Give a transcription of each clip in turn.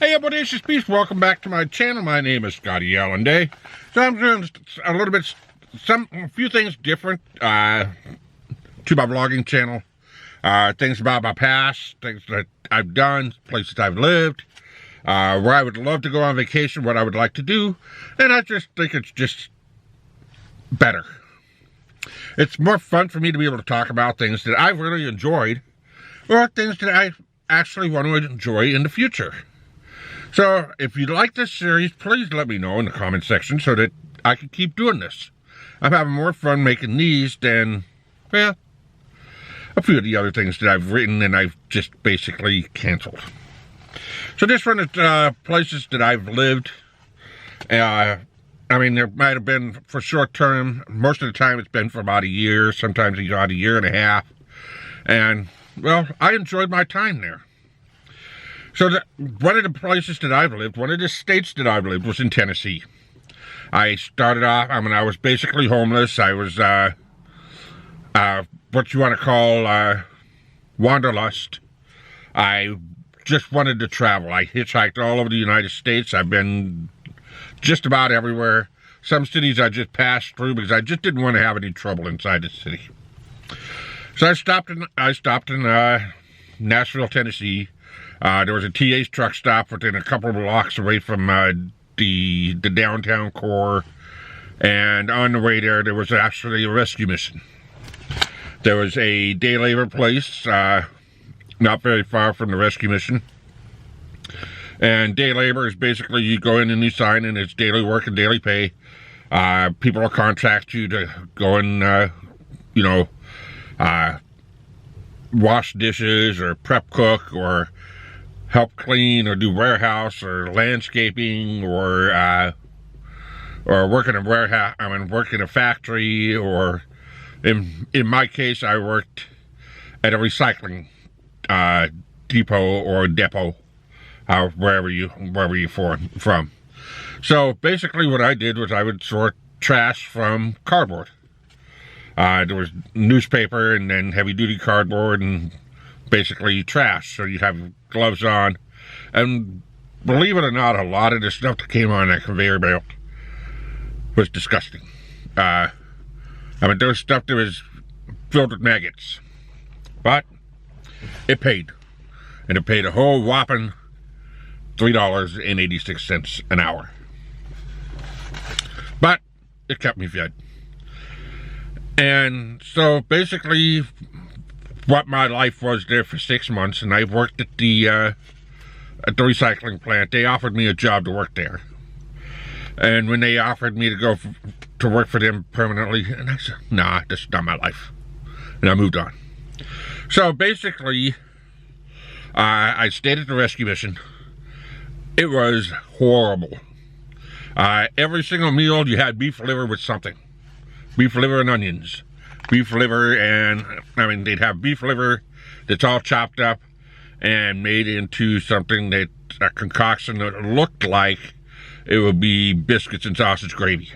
Hey everybody, it's just Peace. Welcome back to my channel. My name is Scottyallenday. So I'm doing a few things different to my vlogging channel. Things about my past, things that I've done, places I've lived, where I would love to go on vacation, what I would like to do, and I just think it's just better. It's more fun for me to be able to talk about things that I've really enjoyed, or things that I actually want to enjoy in the future. So, if you like this series, please let me know in the comment section so that I can keep doing this. I'm having more fun making these than, well, a few of the other things that I've written and I've just basically canceled. So this one is places that I've lived. I mean, there might have been for short term. Most of the time it's been for about a year, sometimes about a year and a half. And, well, I enjoyed my time there. So one of the places that I've lived, one of the states that I've lived was in Tennessee. I started off, I was basically homeless. I was, what you want to call, wanderlust. I just wanted to travel. I hitchhiked all over the United States. I've been just about everywhere. Some cities I just passed through because I just didn't want to have any trouble inside the city. So I stopped in Nashville, Tennessee. There was a TA's truck stop within a couple of blocks away from the downtown core, and on the way there was actually a rescue mission. There was a day labor place not very far from the rescue mission, and day labor is basically you go in and you sign, and it's daily work and daily pay. People will contract you to go and wash dishes or prep cook or help clean or do warehouse or landscaping or work in a warehouse. Work in a factory, or in my case, I worked at a recycling depot or depot, wherever you from. So basically, what I did was I would sort trash from cardboard. There was newspaper and then heavy-duty cardboard and basically trash. So you'd have gloves on, and believe it or not, a lot of the stuff that came on that conveyor belt was disgusting. There was stuff that was filled with maggots, but it paid, and it paid a whole whopping $3.86 an hour. But it kept me fed. And so basically what my life was there for 6 months, and I worked at the recycling plant. They offered me a job to work there, and when they offered me to go to work for them permanently, and I said, nah, this is not my life, and I moved on. So basically, I stayed at the rescue mission. It was horrible. Every single meal you had beef liver with something. Beef liver and onions. Beef liver, and they'd have beef liver that's all chopped up and made into something that, a concoction that looked like it would be biscuits and sausage gravy.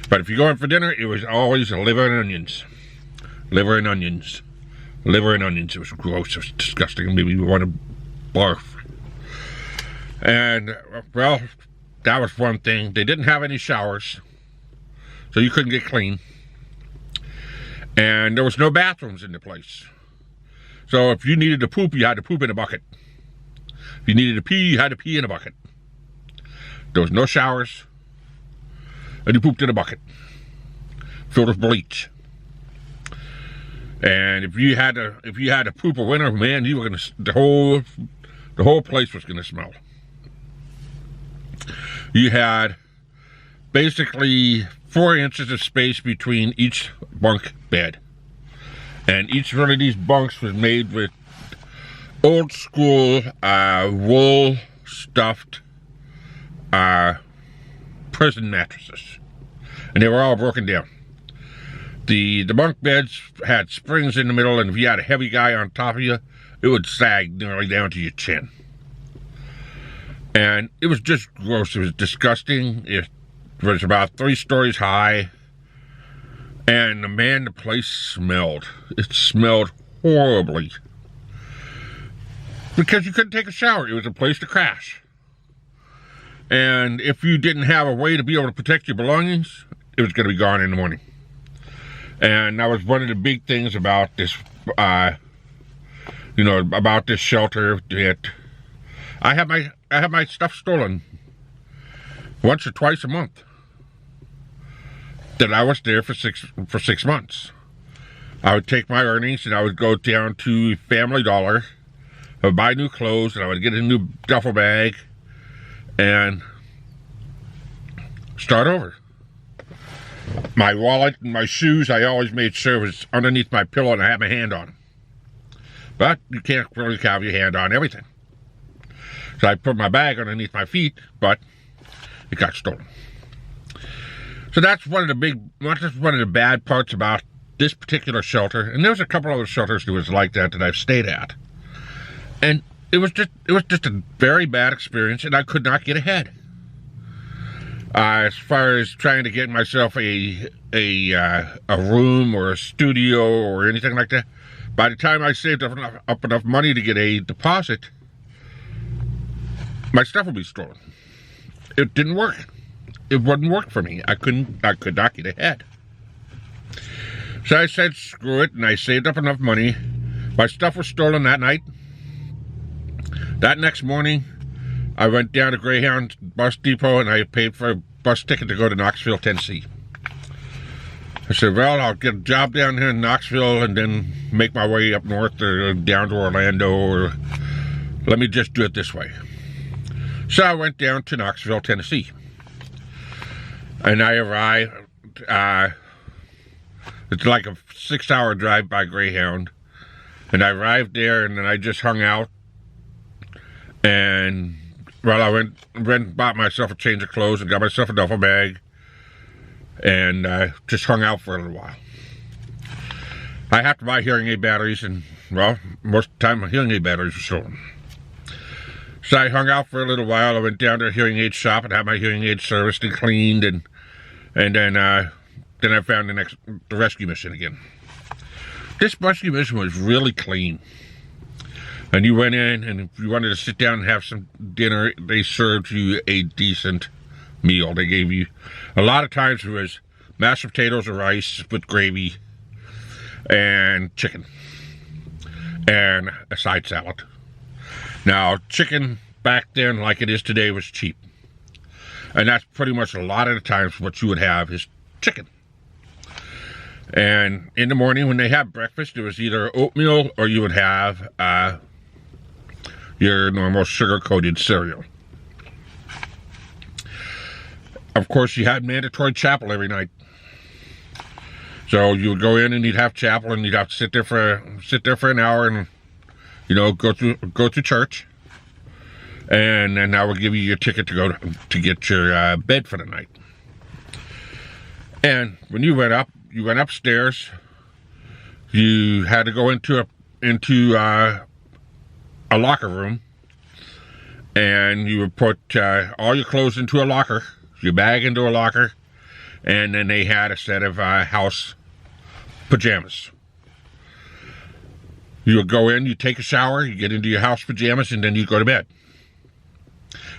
But if you go in for dinner, it was always liver and onions. Liver and onions. Liver and onions. It was gross. It was disgusting. It made me want to barf. And, well, that was one thing. They didn't have any showers, so you couldn't get clean. And there was no bathrooms in the place. So if you needed to poop, you had to poop in a bucket. If you needed to pee, you had to pee in a bucket. There was no showers, and you pooped in a bucket filled with bleach. And if you had to poop a winter, man, you were the whole place was gonna smell. You had basically 4 inches of space between each bunk bed. And each one of these bunks was made with old school wool stuffed prison mattresses. And they were all broken down. The bunk beds had springs in the middle, and if you had a heavy guy on top of you, it would sag nearly down to your chin. And it was just gross. It was disgusting. It was about 3 stories high. And the place smelled. It smelled horribly. because you couldn't take a shower. It was a place to crash. And if you didn't have a way to be able to protect your belongings, it was going to be gone in the morning. And that was one of the big things about this, about this shelter, that I have my stuff stolen once or twice a month. That I was there for 6 months. I would take my earnings and I would go down to Family Dollar. I would buy new clothes and I would get a new duffel bag and start over. My wallet and my shoes, I always made sure was underneath my pillow and I had my hand on them. But you can't really have your hand on everything. So I put my bag underneath my feet, but it got stolen. So that's one of the bad parts about this particular shelter. And there's a couple other shelters that was like that I've stayed at. And it was just a very bad experience, and I could not get ahead. As far as trying to get myself a room or a studio or anything like that, by the time I saved up enough money to get a deposit, my stuff would be stolen. It didn't work. It wouldn't work for me. I could not get ahead. So I said, screw it, and I saved up enough money. My stuff was stolen that night. That next morning, I went down to Greyhound Bus Depot and I paid for a bus ticket to go to Knoxville, Tennessee. I said, well, I'll get a job down here in Knoxville and then make my way up north or down to Orlando, or let me just do it this way. So I went down to Knoxville, Tennessee. And I arrived, it's like a 6-hour drive by Greyhound. And I arrived there and then I just hung out. And, well, I went and bought myself a change of clothes and got myself a duffel bag. And just hung out for a little while. I have to buy hearing aid batteries, and, well, most of the time my hearing aid batteries were stolen. So I hung out for a little while. I went down to a hearing aid shop and had my hearing aid serviced and cleaned, and then I found the rescue mission again. This rescue mission was really clean. And you went in, and if you wanted to sit down and have some dinner, they served you a decent meal. They gave you, a lot of times it was mashed potatoes or rice with gravy and chicken and a side salad. Now, chicken back then, like it is today, was cheap. And that's pretty much a lot of the times what you would have is chicken. And in the morning when they had breakfast, it was either oatmeal or you would have your normal sugar-coated cereal. Of course, you had mandatory chapel every night. So you would go in and you'd have chapel, and you'd have to sit there for an hour and, go to church. And then I would give you your ticket to get your bed for the night. And when you went upstairs. You had to go into a locker room, and you would put all your clothes into a locker, your bag into a locker, and then they had a set of house pajamas. You would go in, you take a shower, you get into your house pajamas, and then you go to bed.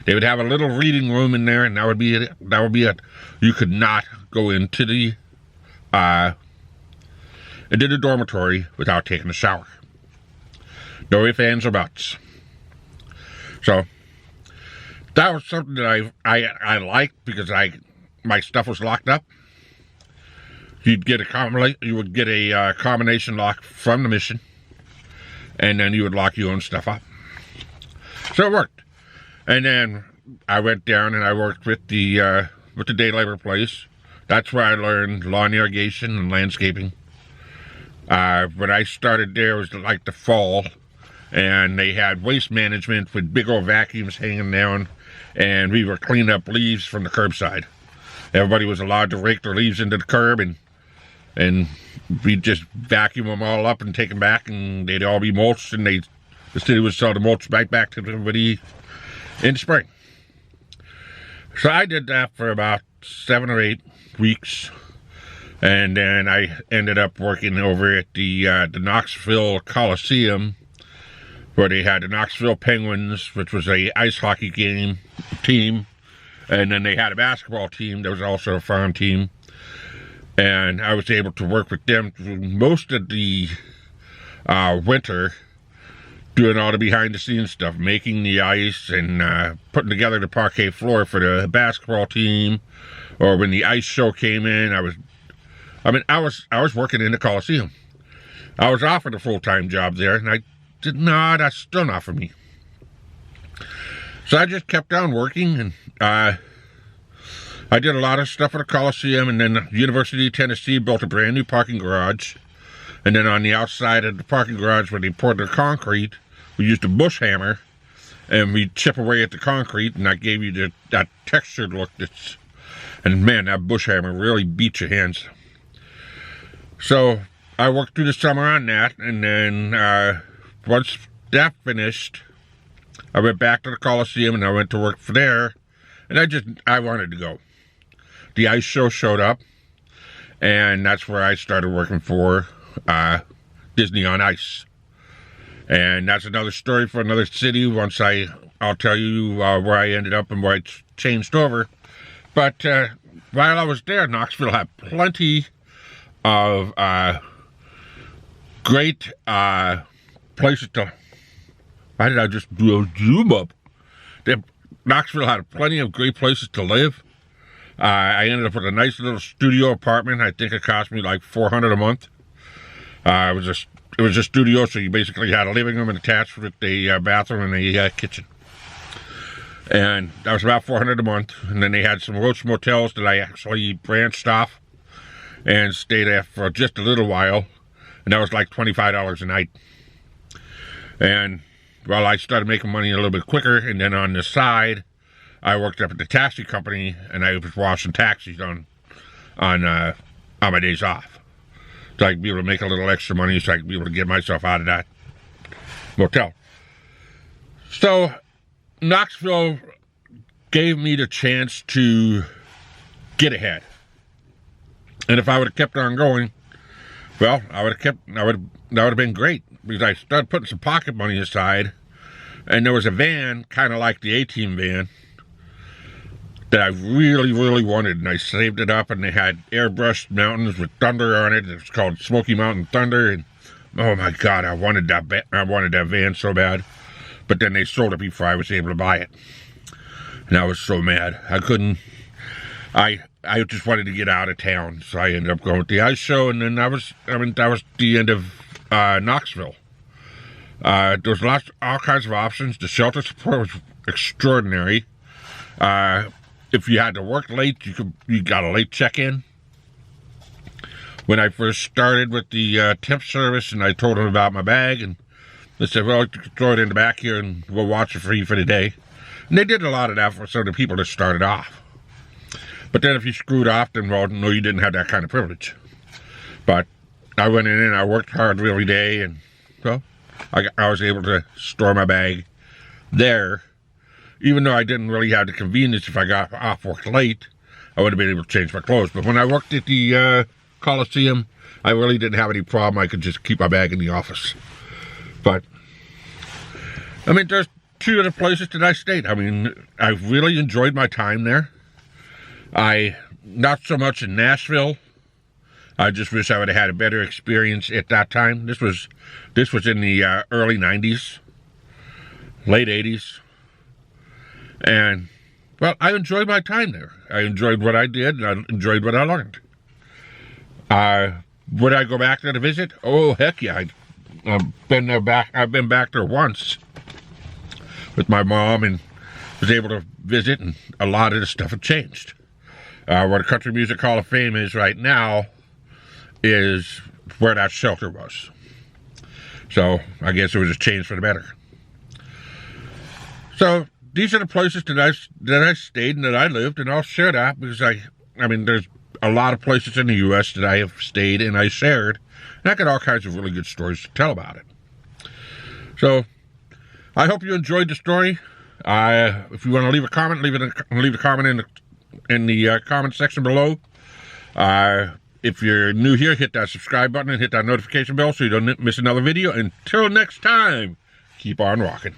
They would have a little reading room in there, and that would be it. You could not go into the dormitory without taking a shower. No ifs, ands, or buts. So that was something that I liked, because my stuff was locked up. You would get a combination lock from the mission, and then you would lock your own stuff up. So it worked. And then I went down and I worked with the day labor place. That's where I learned lawn irrigation and landscaping. When I started there, it was like the fall, and they had waste management with big old vacuums hanging down, and we were cleaning up leaves from the curbside. Everybody was allowed to rake their leaves into the curb, and we'd just vacuum them all up and take them back, and they'd all be mulched, and the city would sell the mulch back to everybody in the spring. So I did that for about 7 or 8 weeks. And then I ended up working over at the Knoxville Coliseum where they had the Knoxville Penguins, which was a ice hockey team, and then they had a basketball team that was also a farm team. And I was able to work with them through most of the winter, doing all the behind-the-scenes stuff, making the ice and putting together the parquet floor for the basketball team. Or when the ice show came in, I was working in the Coliseum. I was offered a full-time job there, and I said, no, that's still not for me. So I just kept on working, and I did a lot of stuff at the Coliseum, and then the University of Tennessee built a brand new parking garage. And then on the outside of the parking garage where they poured the concrete, we used a bush hammer, and we chip away at the concrete, and that gave you that textured look that's... And man, that bush hammer really beats your hands. So I worked through the summer on that, and then once that finished, I went back to the Coliseum and I went to work for there, and I wanted to go. The ice show showed up, and that's where I started working for Disney on Ice. And that's another story for another city. Once I'll tell you where I ended up and where I changed over. But while I was there, Knoxville had plenty of great places to... Why did I just do a zoom up? Knoxville had plenty of great places to live. I ended up with a nice little studio apartment. I think it cost me like $400 a month. It was a studio, so you basically had a living room and attached with a bathroom and a kitchen. And that was about $400 a month. And then they had some roach motels that I actually branched off and stayed there for just a little while. And that was like $25 a night. And, well, I started making money a little bit quicker. And then on the side, I worked up at the taxi company, and I was washing taxis on my days off. So I could be able to make a little extra money so I could be able to get myself out of that motel. So Knoxville gave me the chance to get ahead. And if I would have kept on going, well, that would have been great, because I started putting some pocket money aside, and there was a van, kind of like the A-Team van, that I really, really wanted, and I saved it up, and they had airbrushed mountains with thunder on it. It was called Smoky Mountain Thunder, and oh my God, I wanted that van so bad. But then they sold it before I was able to buy it, and I was so mad. I just wanted to get out of town, so I ended up going to the ice show, and then that was the end of Knoxville. There was all kinds of options. The shelter support was extraordinary. If you had to work late, you got a late check-in. When I first started with the tip service, and I told them about my bag, and they said, well, you can throw it in the back here, and we'll watch it for you for the day. And they did a lot of that for some of the people that started off. But then if you screwed off, then, well, no, you didn't have that kind of privilege. But I went in and I worked hard every day, and, well, I was able to store my bag there. Even though I didn't really have the convenience, if I got off work late, I would have been able to change my clothes. But when I worked at the Coliseum, I really didn't have any problem. I could just keep my bag in the office. But, I mean, there's two other places that I stayed. I mean, I really enjoyed my time there. Not so much in Nashville. I just wish I would have had a better experience at that time. This was in the early 90s, late 80s. And, well, I enjoyed my time there. I enjoyed what I did, and I enjoyed what I learned. Would I go back there to visit? Oh, heck yeah. I've been back there once with my mom, and was able to visit, and a lot of the stuff had changed. Where the Country Music Hall of Fame is right now is where that shelter was. So I guess it was a change for the better. So these are the places that I stayed and that I lived, and I'll share that because I mean, there's a lot of places in the U.S. that I have stayed and I shared, and I got all kinds of really good stories to tell about it. So I hope you enjoyed the story. If you want to leave a comment, leave a comment in the comment section below. If you're new here, hit that subscribe button and hit that notification bell so you don't miss another video. Until next time, keep on walking.